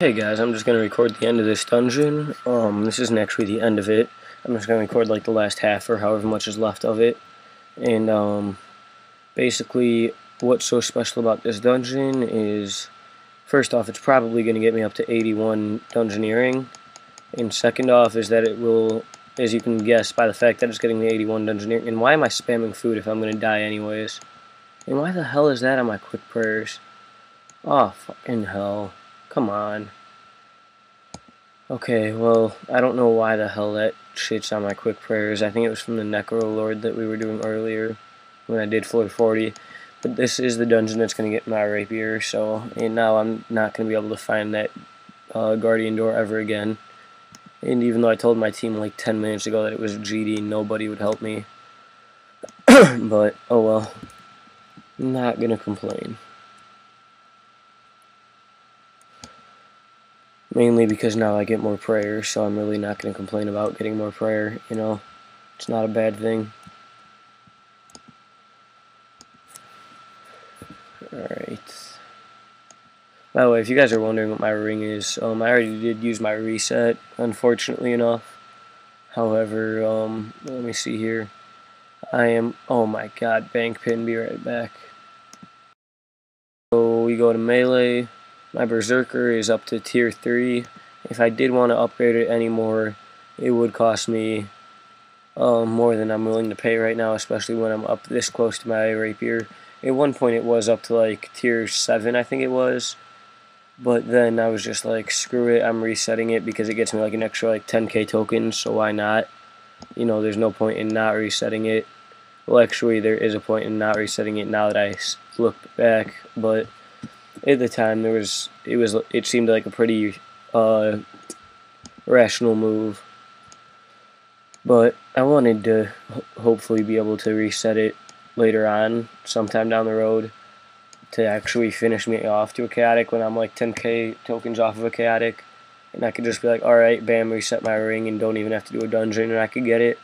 Hey guys, I'm just going to record the end of this dungeon. This isn't actually the end of it. I'm just going to record like the last half or however much is left of it. And basically what's so special about this dungeon is, first off, it's probably going to get me up to 81 dungeoneering. And second off is that it will, as you can guess by the fact that it's getting me 81 dungeoneering. And why am I spamming food if I'm going to die anyways? And why the hell is that on my quick prayers? Oh, fucking hell. Come on. Okay, well, I don't know why the hell that shit's on my quick prayers. I think it was from the Necro Lord that we were doing earlier when I did floor 40. But this is the dungeon that's going to get my rapier, so, and now I'm not going to be able to find that Guardian door ever again. And even though I told my team like 10 minutes ago that it was GD, nobody would help me. But, oh well. Not going to complain. Mainly because now I get more prayer, so I'm really not going to complain about getting more prayer, you know. It's not a bad thing. Alright. By the way, if you guys are wondering what my ring is, I already did use my reset, unfortunately enough. However, let me see here. I am, oh my god, bank pin, be right back. So we go to melee. My Berserker is up to tier 3. If I did want to upgrade it anymore, it would cost me more than I'm willing to pay right now, especially when I'm up this close to my rapier. At one point it was up to like tier 7, I think it was. But then I was just like, screw it, I'm resetting it because it gets me like an extra like 10k tokens, so why not? You know, there's no point in not resetting it. Well, actually, there is a point in not resetting it now that I look back, but at the time it seemed like a pretty rational move. But I wanted to hopefully be able to reset it later on, sometime down the road, to actually finish me off to a chaotic when I'm like 10k tokens off of a chaotic, and I could just be like, alright, bam, reset my ring and don't even have to do a dungeon and I could get it.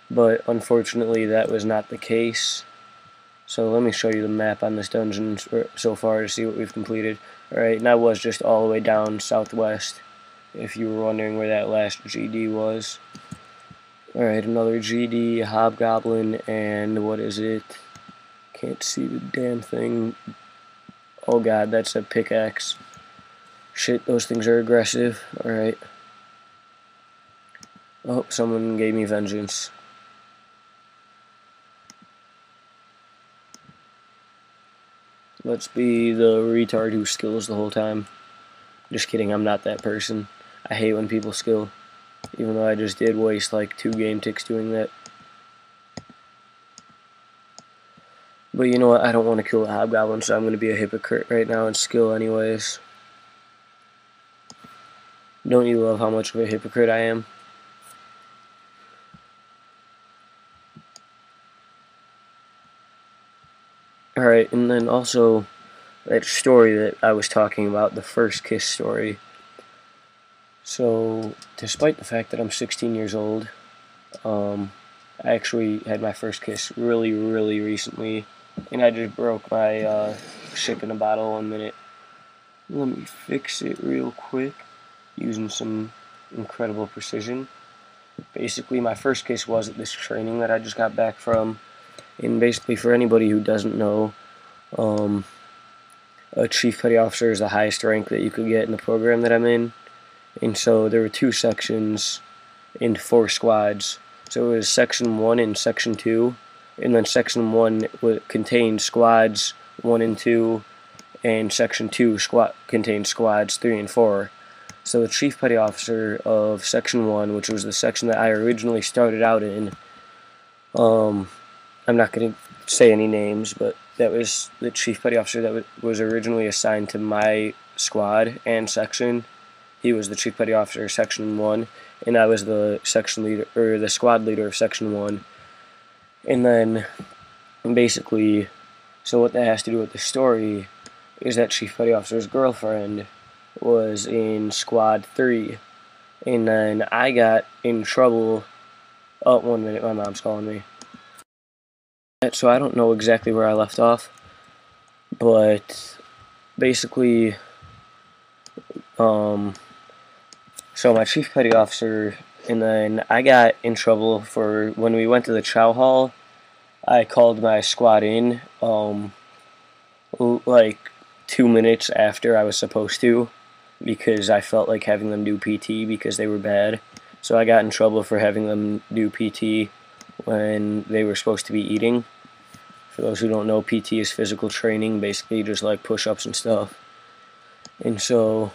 But unfortunately that was not the case. So let me show you the map on this dungeon so far to see what we've completed. Alright, and I was just all the way down southwest, if you were wondering where that last GD was. Alright, another GD, Hobgoblin, and what is it? Can't see the damn thing. Oh god, that's a pickaxe. Shit, those things are aggressive. Alright. Oh, someone gave me vengeance. Let's be the retard who skills the whole time. Just kidding, I'm not that person. I hate when people skill. Even though I just did waste like 2 game ticks doing that. But you know what, I don't want to kill a Hobgoblin, so I'm going to be a hypocrite right now and skill anyways. Don't you love how much of a hypocrite I am? Alright, and then also that story that I was talking about, the first kiss story. So, despite the fact that I'm 16 years old, I actually had my first kiss really, really recently, and I just broke my ship in a bottle 1 minute. Let me fix it real quick using some incredible precision. Basically, my first kiss was at this training that I just got back from. And basically, for anybody who doesn't know, a Chief Petty Officer is the highest rank that you could get in the program that I'm in. And so there were 2 sections and 4 squads. So it was Section 1 and Section 2. And then Section 1 contained squads 1 and 2. And Section 2 contained squads 3 and 4. So the Chief Petty Officer of Section 1, which was the section that I originally started out in, I'm not going to say any names, but that was the Chief Petty Officer that was originally assigned to my squad and section. He was the Chief Petty Officer of Section 1, and I was the section leader, or the squad leader of Section 1. And then, basically, so what that has to do with the story is that Chief Petty Officer's girlfriend was in Squad 3. And then I got in trouble. Oh, 1 minute, my mom's calling me. So I don't know exactly where I left off, but basically So my chief petty officer, and then I got in trouble for when we went to the chow hall. I called my squad in, like 2 minutes after I was supposed to, because I felt like having them do PT because they were bad. So I got in trouble for having them do PT when they were supposed to be eating. For those who don't know, PT is physical training, basically just like push-ups and stuff. And so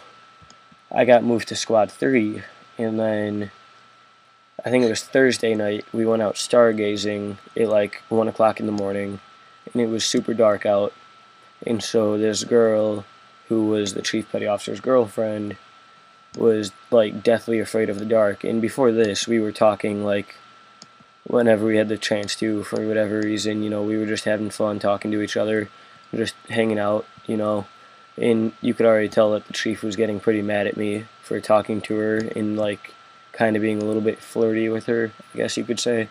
I got moved to squad 3, and then I think it was Thursday night, we went out stargazing at like 1 o'clock in the morning, and it was super dark out. And so this girl, who was the chief petty officer's girlfriend, was like deathly afraid of the dark. And before this, we were talking like whenever we had the chance to, for whatever reason, you know, we were just having fun talking to each other, just hanging out, you know. And you could already tell that the chief was getting pretty mad at me for talking to her and like kind of being a little bit flirty with her, I guess you could say.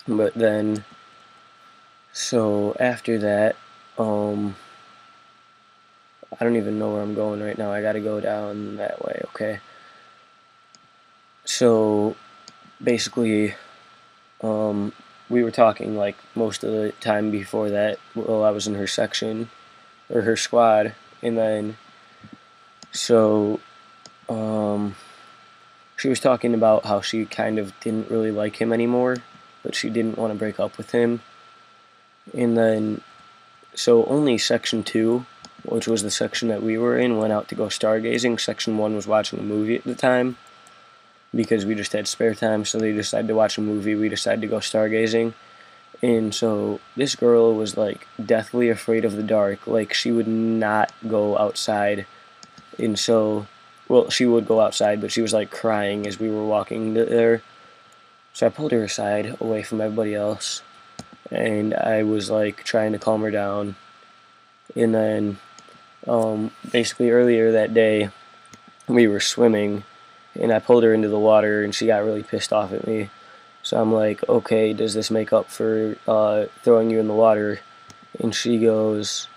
But then, so after that, I don't even know where I'm going right now. I gotta go down that way, okay? So basically, we were talking like most of the time before that while I was in her section, or her squad, and then, so, she was talking about how she kind of didn't really like him anymore, but she didn't want to break up with him. And then, so only Section 2, which was the section that we were in, went out to go stargazing. Section 1 was watching a movie at the time, because we just had spare time, so they decided to watch a movie. We decided to go stargazing. And so this girl was like deathly afraid of the dark. Like she would not go outside. And so, well, she would go outside, but she was like crying as we were walking there. So I pulled her aside away from everybody else, and I was like trying to calm her down. And then basically earlier that day we were swimming, and I pulled her into the water, and she got really pissed off at me. So I'm like, okay, does this make up for throwing you in the water? And she goes,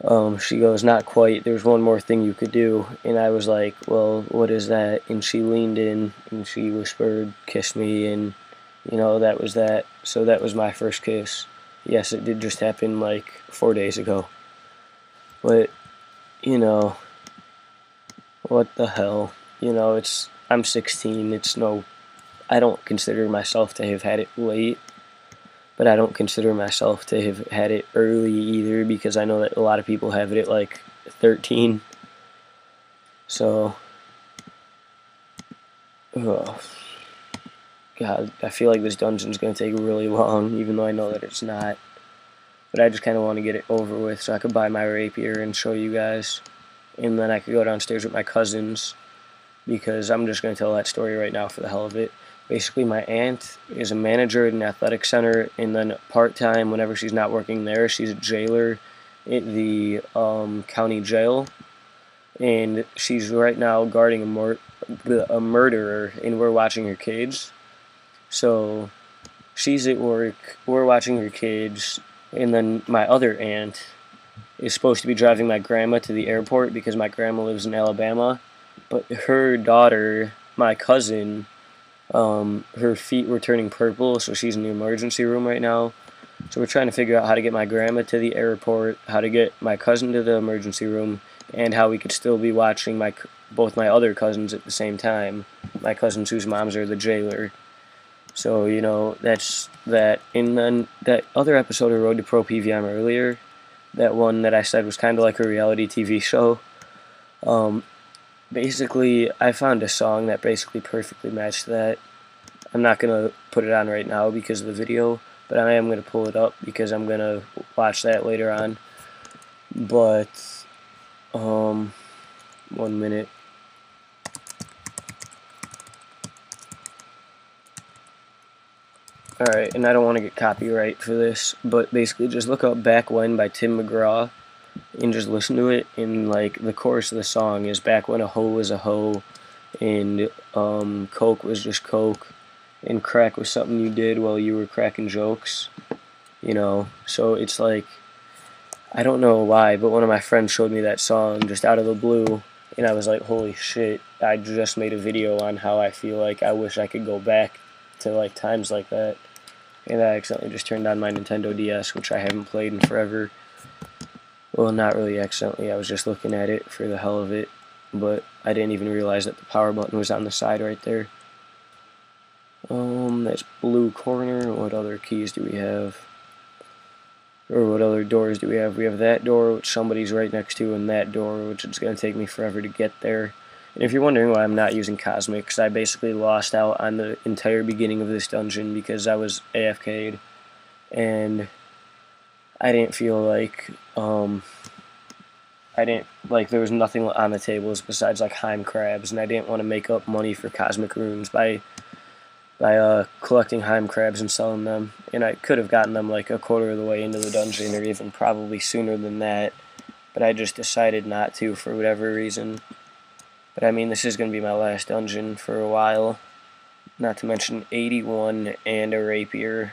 not quite. There's one more thing you could do. And I was like, well, what is that? And she leaned in and she whispered, kiss me, and you know, that was that. So that was my first kiss. Yes, it did just happen like 4 days ago. But, you know, what the hell? You know, I'm 16, I don't consider myself to have had it late, but I don't consider myself to have had it early either, because I know that a lot of people have it at like 13. So, oh, God, I feel like this dungeon's going to take really long, even though I know that it's not. But I just kind of want to get it over with so I could buy my rapier and show you guys. And then I could go downstairs with my cousins, because I'm just going to tell that story right now for the hell of it. Basically, my aunt is a manager at an athletic center, and then part-time, whenever she's not working there, she's a jailer at the county jail. And she's right now guarding a murderer, and we're watching her kids. So she's at work, we're watching her kids, and then my other aunt is supposed to be driving my grandma to the airport because my grandma lives in Alabama. But her daughter, my cousin, her feet were turning purple, so she's in the emergency room right now. So we're trying to figure out how to get my grandma to the airport, how to get my cousin to the emergency room, and how we could still be watching both my other cousins at the same time. My cousins whose moms are the jailer. So, you know, that's that. And then that other episode of Road to Pro PVM earlier, that one that I said was kind of like a reality TV show, basically, I found a song that basically perfectly matched that. I'm not going to put it on right now because of the video, but I am going to pull it up because I'm going to watch that later on. But, 1 minute. Alright, and I don't want to get copyright for this, but basically just look up Back When by Tim McGraw and just listen to it. And like the chorus of the song is back when a hoe was a hoe, and coke was just coke, and crack was something you did while you were cracking jokes, you know. So it's like, I don't know why, but one of my friends showed me that song just out of the blue, and I was like, holy shit, I just made a video on how I feel like I wish I could go back to like times like that. And I accidentally just turned on my Nintendo DS, which I haven't played in forever. Well, not really accidentally, I was just looking at it for the hell of it, but I didn't even realize that the power button was on the side right there. That's blue corner. What other keys do we have? Or what other doors do we have? We have that door, which somebody's right next to, and that door, which is going to take me forever to get there. And if you're wondering why I'm not using Cosmics, I basically lost out on the entire beginning of this dungeon because I was AFK'd, and I didn't feel like, there was nothing on the tables besides like Heim crabs, and I didn't want to make up money for Cosmic runes by collecting Heim crabs and selling them, and I could have gotten them like a quarter of the way into the dungeon, or even probably sooner than that, but I just decided not to for whatever reason. But I mean, this is going to be my last dungeon for a while, not to mention 81 and a rapier,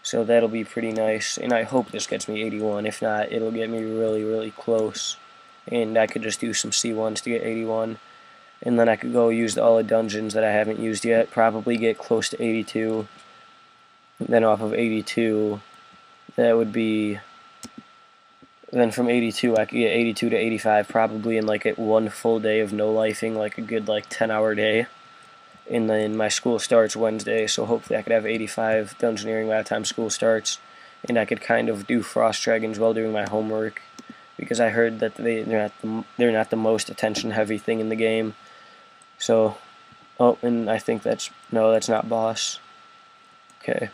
so that'll be pretty nice, and I hope this gets me 81. If not, it'll get me really, really close, and I could just do some C1s to get 81. And then I could go use all the dungeons that I haven't used yet, probably get close to 82. Then off of 82, that would be... Then from 82, I could get 82 to 85 probably in like one full day of no-lifing, like a good like 10-hour day. And then my school starts Wednesday, so hopefully I could have 85 dungeoneering by the time school starts. And I could kind of do Frost Dragons while doing my homework, because I heard that they're not the most attention-heavy thing in the game. So, oh, and I think that's not boss. Okay.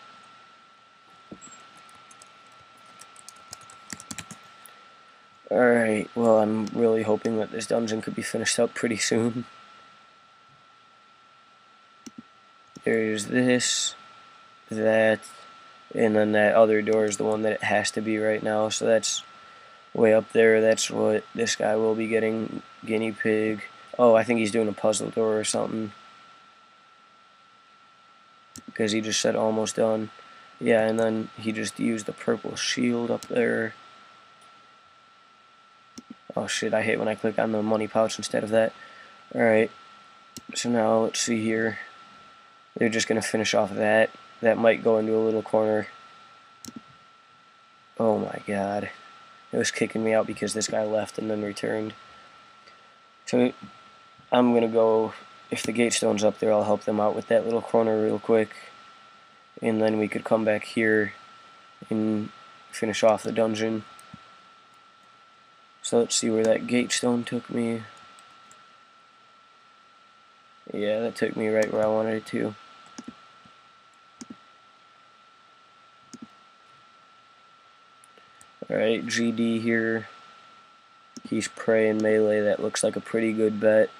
Alright, well, I'm really hoping that this dungeon could be finished up pretty soon. There's this, that, and then that other door is the one that it has to be right now, so that's way up there. That's what this guy will be getting, guinea pig. Oh, I think he's doing a puzzle door or something, because he just said almost done. Yeah, and then he just used the purple shield up there. Oh shit, I hate when I click on the money pouch instead of that. Alright, so now let's see here. They're just going to finish off that. That might go into a little corner. Oh my god. It was kicking me out because this guy left and then returned. So I'm going to go, if the gate stone's up there, I'll help them out with that little corner real quick. And then we could come back here and finish off the dungeon. So let's see where that gate stone took me. Yeah, that took me right where I wanted it to. Alright, GD here. He's prey and melee. That looks like a pretty good bet.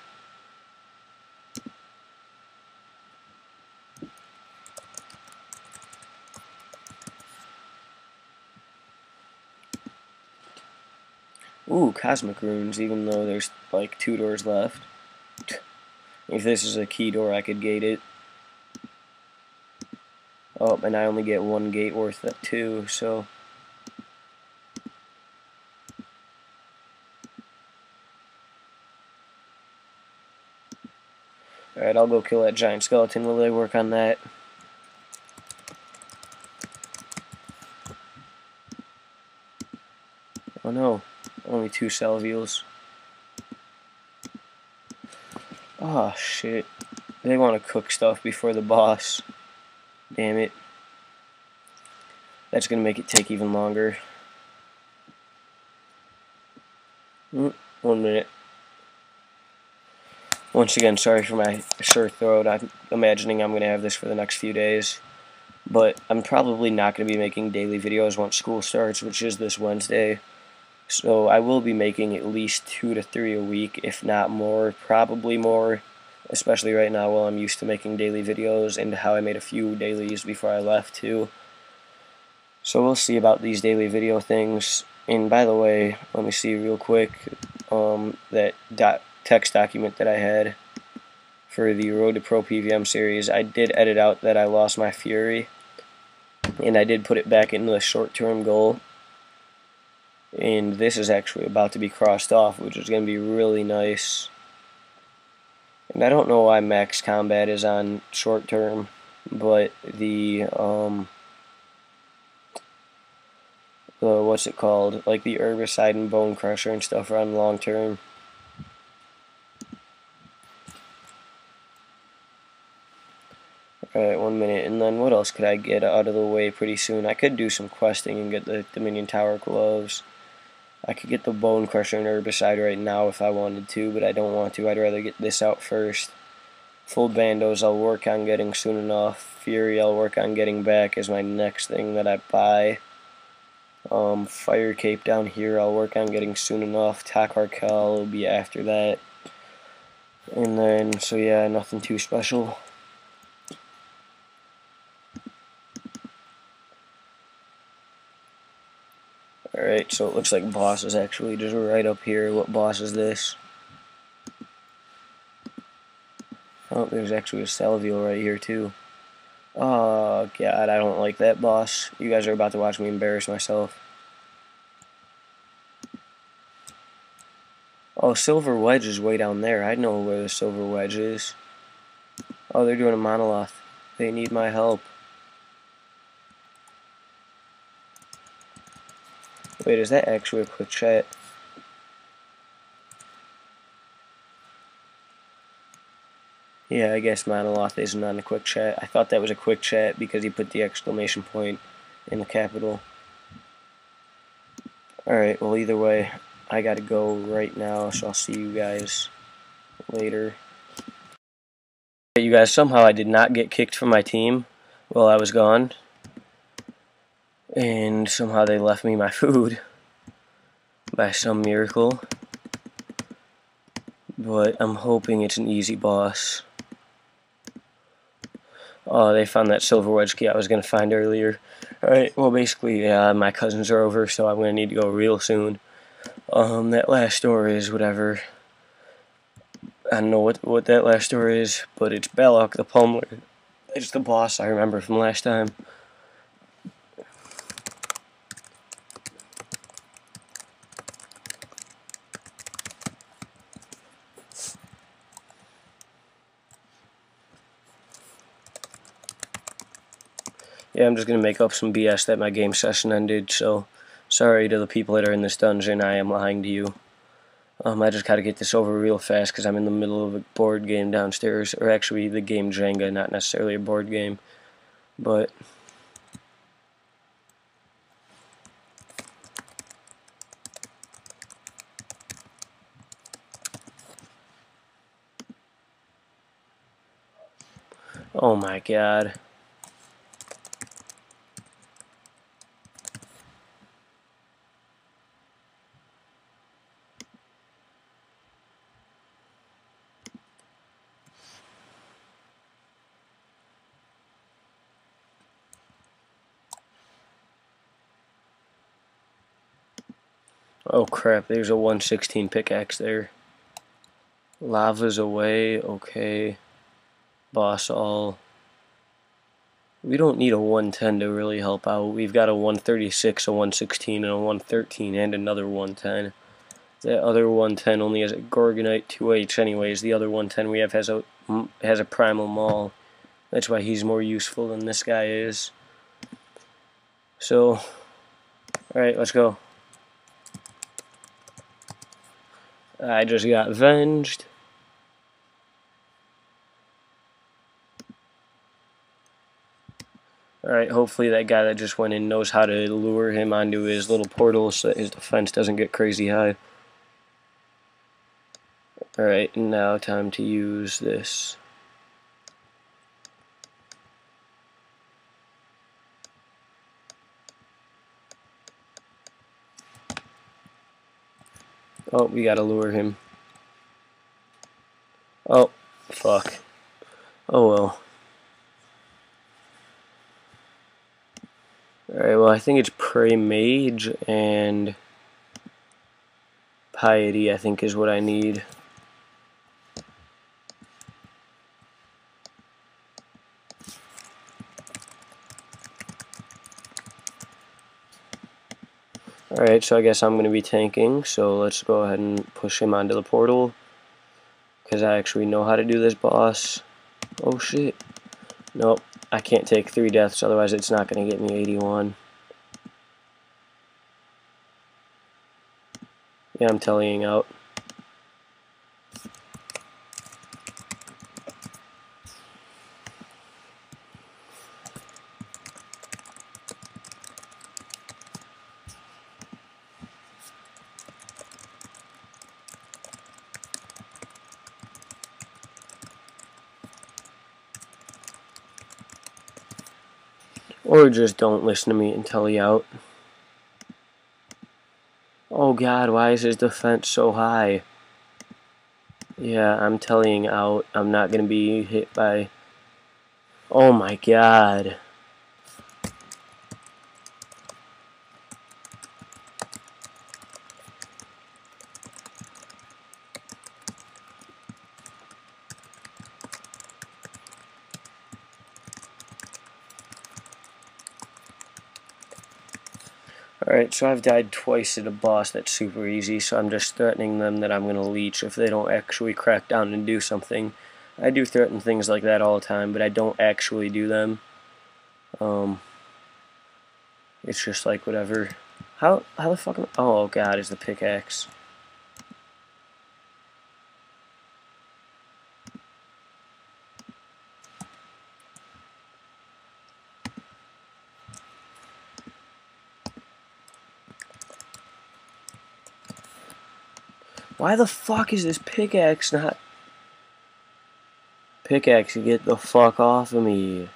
Ooh, Cosmic Runes, even though there's like 2 doors left. If this is a key door, I could gate it. Oh, and I only get 1 gate worth of 2, so... Alright, I'll go kill that giant skeleton while they work on that. Oh no, only 2 salvials. Oh shit. They want to cook stuff before the boss. Damn it. That's gonna make it take even longer. 1 minute. Once again, sorry for my sore throat. I'm imagining I'm going to have this for the next few days. But I'm probably not going to be making daily videos once school starts, which is this Wednesday. So I will be making at least 2 to 3 a week, if not more, probably more. Especially right now while I'm used to making daily videos, and how I made a few dailies before I left too. So we'll see about these daily video things. And by the way, let me see real quick, that text document that I had for the Road to Pro PVM series, I did edit out that I lost my Fury, and I did put it back into the short-term goal. And this is actually about to be crossed off, which is going to be really nice. And I don't know why max combat is on short term, but the what's it called? Like the herbicide and bone crusher and stuff are on long term. Alright, 1 minute, and then what else could I get out of the way pretty soon? I could do some questing and get the Dominion Tower gloves. I could get the bone crusher and herbicide right now if I wanted to, but I don't want to. I'd rather get this out first. Full bandos I'll work on getting soon enough. Fury I'll work on getting back as my next thing that I buy. Fire cape down here I'll work on getting soon enough. Takarkel will be after that. And then, so yeah, nothing too special. Alright, so it looks like boss is actually just right up here. What boss is this? Oh, there's actually a Salvial right here too. Oh god, I don't like that boss. You guys are about to watch me embarrass myself. Oh, Silver Wedge is way down there. I know where the Silver Wedge is. Oh, they're doing a monolith. They need my help. Wait, is that actually a quick chat? Yeah, I guess Monolith isn't on the quick chat. I thought that was a quick chat because he put the exclamation point in the capital. Alright, well either way, I gotta go right now, so I'll see you guys later. You guys, somehow I did not get kicked from my team while I was gone. And somehow they left me my food by some miracle. But I'm hoping it's an easy boss. Oh, they found that Silver Wedge key I was going to find earlier. Alright, well basically, my cousins are over, so I'm going to need to go real soon. That last door is whatever. I don't know what that last door is, but it's Balok the Pummeler. It's the boss I remember from last time. Yeah, I'm just going to make up some BS that my game session ended, so sorry to the people that are in this dungeon, I am lying to you. I just gotta get this over real fast because I'm in the middle of a board game downstairs, or actually the game Jenga, not necessarily a board game, but... Oh my god. Oh crap, there's a 116 pickaxe there. Lava's away, okay. Boss all. We don't need a 110 to really help out. We've got a 136, a 116, and a 113, and another 110. That other 110 only has a Gorgonite 2H anyways. The other 110 we have has a Primal Maul. That's why he's more useful than this guy is. So, alright, let's go. I just got venged. Alright, hopefully that guy that just went in knows how to lure him onto his little portal so that his defense doesn't get crazy high. Alright, now time to use this. Oh, we gotta lure him. Oh, fuck. Oh well. Alright, well I think it's Pray Mage and Piety I think is what I need. Alright, so I guess I'm going to be tanking, so let's go ahead and push him onto the portal, because I actually know how to do this boss. Oh shit. Nope, I can't take 3 deaths, otherwise it's not going to get me 81. Yeah, I'm tellying out. Or just don't listen to me and tally out. Oh god, why is his defense so high? Yeah, I'm tellying out. I'm not going to be hit by... Oh my god. Alright, so I've died twice at a boss that's super easy, so I'm just threatening them that I'm going to leech if they don't actually crack down and do something. I do threaten things like that all the time, but I don't actually do them. It's just like whatever. How the fuck am I... Oh god, is the pickaxe. Why the fuck is this pickaxe not... Pickaxe, get the fuck off of me.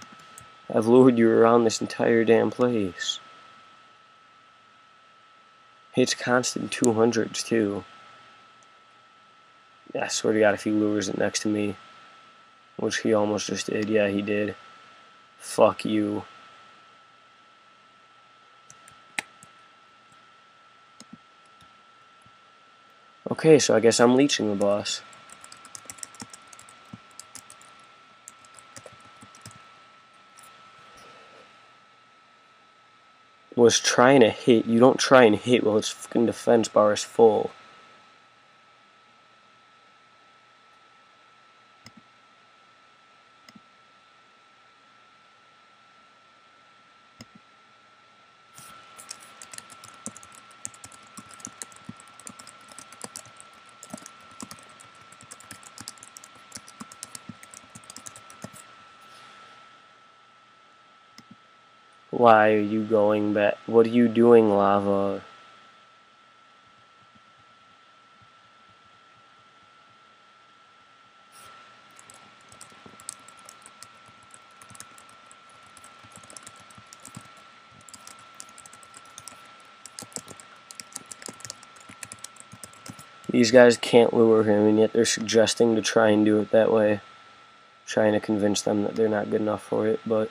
I've lured you around this entire damn place. Hits constant 200s too. Yeah, I swear to god if he lures it next to me. Which he almost just did. Yeah, he did. Fuck you. Okay, so I guess I'm leeching the boss. Was trying to hit. You don't try and hit while its fucking defense bar is full. Why are you going back? What are you doing, lava? These guys can't lure him, and yet they're suggesting to try and do it that way. Trying to convince them that they're not good enough for it, but...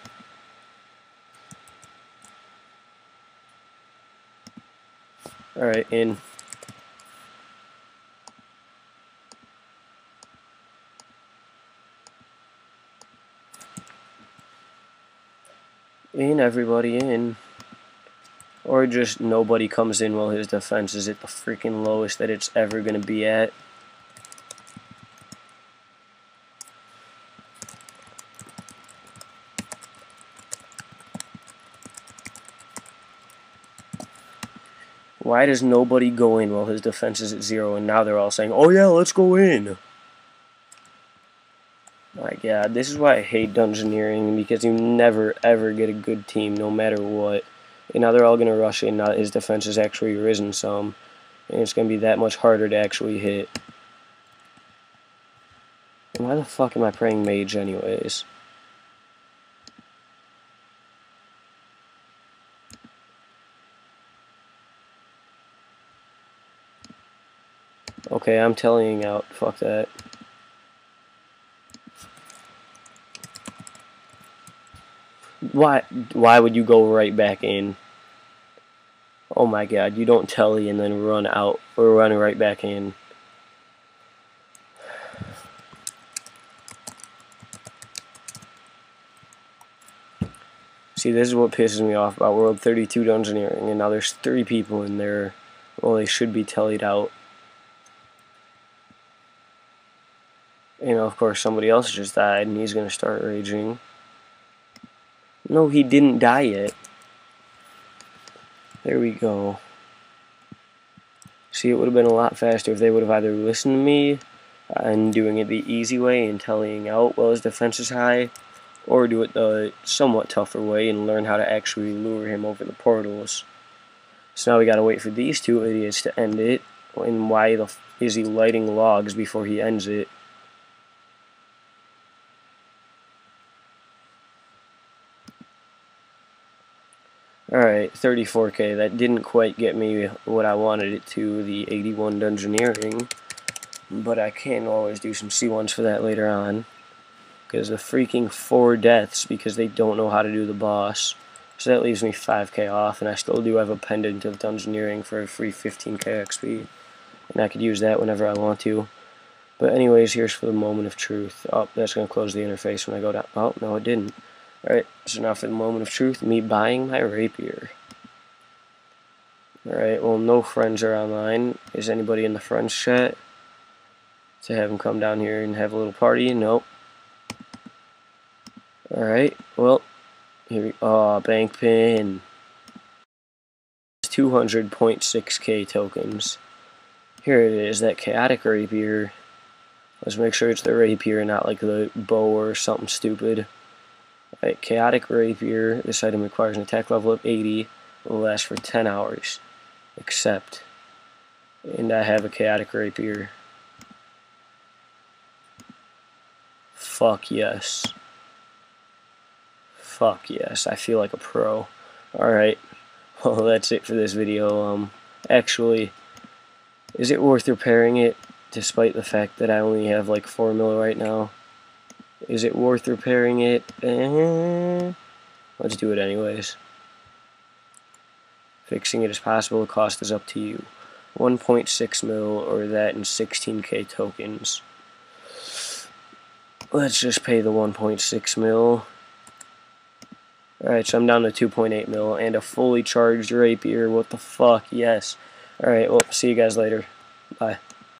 Alright, in. In, everybody in. Or just nobody comes in while his defense is at the freaking lowest that it's ever going to be at. Why does nobody go in while his defense is at 0 and now they're all saying, oh yeah, let's go in? My god, this is why I hate dungeoneering, because you never ever get a good team no matter what. And now they're all going to rush in, now that his defense has actually risen some. And it's going to be that much harder to actually hit. And why the fuck am I praying mage anyways? Okay, I'm tellying out. Fuck that. Why would you go right back in? Oh my god, you don't telly and then run out or run right back in. See, this is what pisses me off about World 32 Dungeoneering, and now there's 3 people in there. Well, they should be tallied out. You know, of course, somebody else just died, and he's going to start raging. No, he didn't die yet. There we go. See, it would have been a lot faster if they would have either listened to me and doing it the easy way and tallying out while his defense is high, or do it the somewhat tougher way and learn how to actually lure him over the portals. So now we gotta wait for these 2 idiots to end it. And why the f is he lighting logs before he ends it? Alright, 34k. That didn't quite get me what I wanted it to, the 81 Dungeoneering. But I can always do some C1s for that later on. Because the freaking 4 deaths because they don't know how to do the boss. So that leaves me 5k off, and I still do have a pendant of Dungeoneering for a free 15k XP. And I could use that whenever I want to. But anyways, here's for the moment of truth. Oh, that's going to close the interface when I go down. Oh, no, it didn't. Alright, so now for the moment of truth, me buying my rapier. Alright, well, no friends are online. Is anybody in the friends chat to have them come down here and have a little party? Nope. Alright, well, here we bank pin. 200.6k tokens. Here it is, that chaotic rapier. Let's make sure it's the rapier, not like the bow or something stupid. Alright, chaotic rapier. This item requires an attack level of 80. It will last for 10 hours. Accept. And I have a chaotic rapier. Fuck yes. Fuck yes, I feel like a pro. Alright, well that's it for this video. Actually, is it worth repairing it, despite the fact that I only have like 4 mil right now? Is it worth repairing it? Let's do it anyways. Fixing it as possible, the cost is up to you. 1.6 mil or that and 16k tokens. Let's just pay the 1.6 mil. Alright, so I'm down to 2.8 mil and a fully charged rapier. What the fuck? Yes. Alright, well, see you guys later. Bye.